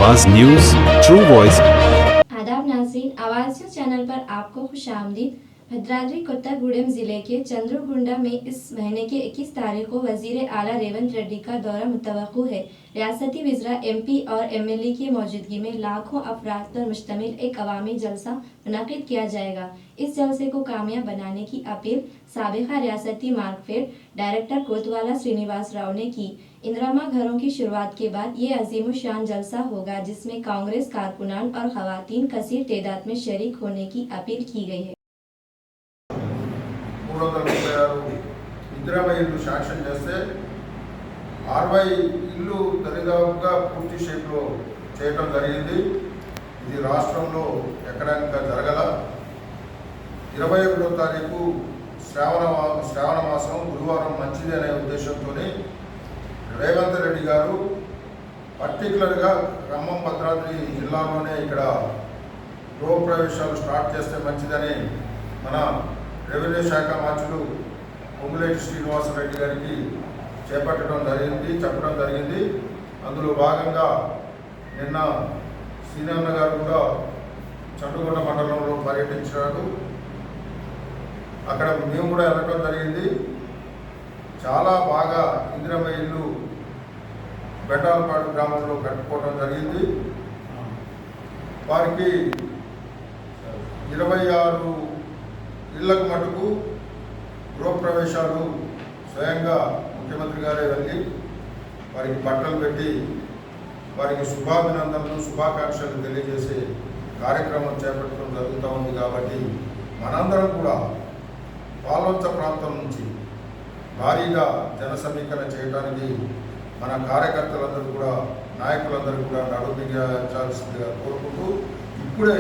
आवाज news true voice. आदाब नाज़रीन, आवाज़ न्यूज़ चैनल पर आपको खुशामदीद। भद्राद्री कोत्तागुडेम जिले के चंद्रगुंडा में इस महीने की 21 तारीख को वजीर आला रेवंत रेड्डी का दौरा मुतवक्को है। रियासती वज़रा MP और MLA की मौजूदगी में लाखों अफराद पर मुश्तमिल एक अवामी जलसा मुनक़िद किया जाएगा। इस जलसे को कामयाब बनाने की अपील साबिक़ा रियासती मार्कफेड डायरेक्टर कोतवाला श्रीनिवास राव ने की। इंदिरामा घरों की शुरुआत के बाद ये अजीम शान जलसा होगा, जिसमें कांग्रेस कारकुनान और खवातीन कसीर तादाद में शरीक होने की अपील की गई है। 336 ఇందిరమ్మ ఇల్లు శాంక్షన్ చేస్తే 60 ఇల్లు దరిదాపుగా పూర్తి షేప్లో చేయడం జరిగింది. ఇది రాష్ట్రంలో ఎక్కడ ఇంకా జరగల. 21వ తారీఖు శ్రావణ మాసం గురువారం మంచిది అనే ఉద్దేశంతో రేవంత్ రెడ్డి గారు పర్టికులర్గా ఖమ్మం భద్రాద్రి జిల్లాలోనే ఇక్కడ గృహప్రవేశాలు స్టార్ట్ చేస్తే మంచిదని మన రెవెన్యూ శాఖ మంత్రులు పొంగులేటి శ్రీనివాసరెడ్డి గారికి చెప్పడం జరిగింది. అందులో భాగంగా నిన్న సీనన్న గారు కూడా చండుగొండ మండలంలో పర్యటించారు. అక్కడ మేము కూడా వెళ్ళడం జరిగింది. చాలా బాగా ఇందిరమ్మ ఇల్లు బెండాలపాడు గ్రామంలో కట్టుకోవడం జరిగింది. వారికి 26 ఇళ్లకు మటుకు గృహప్రవేశాలు స్వయంగా ముఖ్యమంత్రి గారే వెళ్ళి వారికి బట్టలు పెట్టి వారికి శుభాభినందనలు శుభాకాంక్షలు తెలియజేసే కార్యక్రమం చేపట్టడం జరుగుతూ ఉంది. కాబట్టి మనందరం కూడా పాల్వంచ ప్రాంతం నుంచి భారీగా జన సమీకరణ చేయడానికి మన కార్యకర్తలందరూ కూడా నాయకులందరూ కూడా నడుమించాల్సిందిగా కోరుకుంటూ, ఇప్పుడే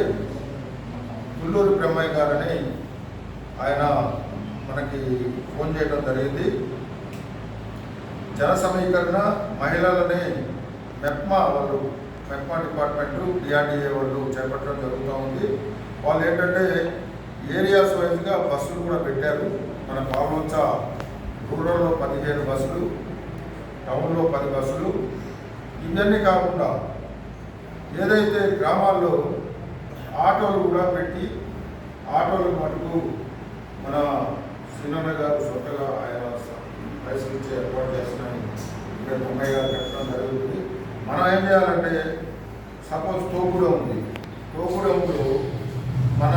తుళ్ళూరి బ్రహ్మయ్య గారని ఆయన మనకి ఫోన్ చేయడం జరిగింది. జన సమీకరణ మహిళలని మెప్మా డిపార్ట్మెంటు DRDA వాళ్ళు చేపట్టడం జరుగుతూ ఉంది. వాళ్ళు ఏంటంటే ఏరియాస్ వైజ్గా బస్సులు కూడా పెట్టారు. మన పాల్వంచ రూరల్లో 15 బస్సులు, టౌన్లో 10 బస్సులు. ఇవన్నీ కాకుండా ఏదైతే గ్రామాల్లో ఆటోలు కూడా పెట్టి ఆటోలు మటుకు మన శ్రీనన్న గారు సొంతగా ఆయన పైసలు ఇచ్చి ఏర్పాటు చేస్తున్నాను ఇక్కడ బొమ్మయ్య గారు పెట్టడం జరుగుతుంది. మనం ఏం చేయాలంటే సపోజ్ తోపుడు ఉంది, తోపుడంలో మన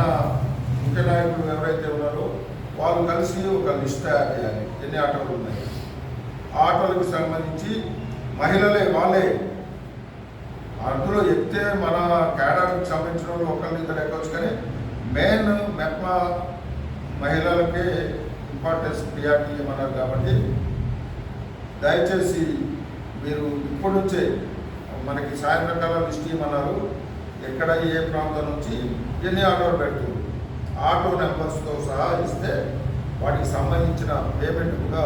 ముఖ్య నాయకులు ఎవరైతే ఉన్నారో వాళ్ళు కలిసి ఒక లిస్ట్ తయారు చేయాలి. ఎన్ని ఆటోలు ఉన్నాయి, ఆటోలకు సంబంధించి మహిళలే వాళ్ళే అందులో ఎక్కితే మన కేడర్కి సంబంధించిన వాళ్ళు ఒకరిద్దరు ఎక్కొచ్చు, కానీ మెయిన్ మెప్మా మహిళలకే ఇంపార్టెన్స్ ప్రియారిటీ ఇవ్వమన్నారు. కాబట్టి దయచేసి మీరు ఇప్పటి నుంచే మనకి సాయంత్రం కాల లిస్ట్ ఇవ్వమన్నారు. ఎక్కడ ఏ ప్రాంతం నుంచి ఎన్ని ఆటోలు పెడుతుంది ఆటో నెంబర్స్తో సహా ఇస్తే వాటికి సంబంధించిన పేమెంట్ కూడా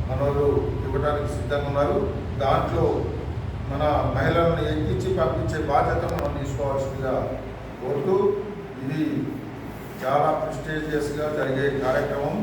మన వాళ్ళు ఇవ్వడానికి సిద్ధంగా ఉన్నారు. దాంట్లో మన మహిళలను ఎక్కించి పంపించే బాధ్యతను మనం తీసుకోవాల్సిందిగా కోరుతూ, ఇది చాలా ప్రెస్టీజియస్గా జరిగే కార్యక్రమం.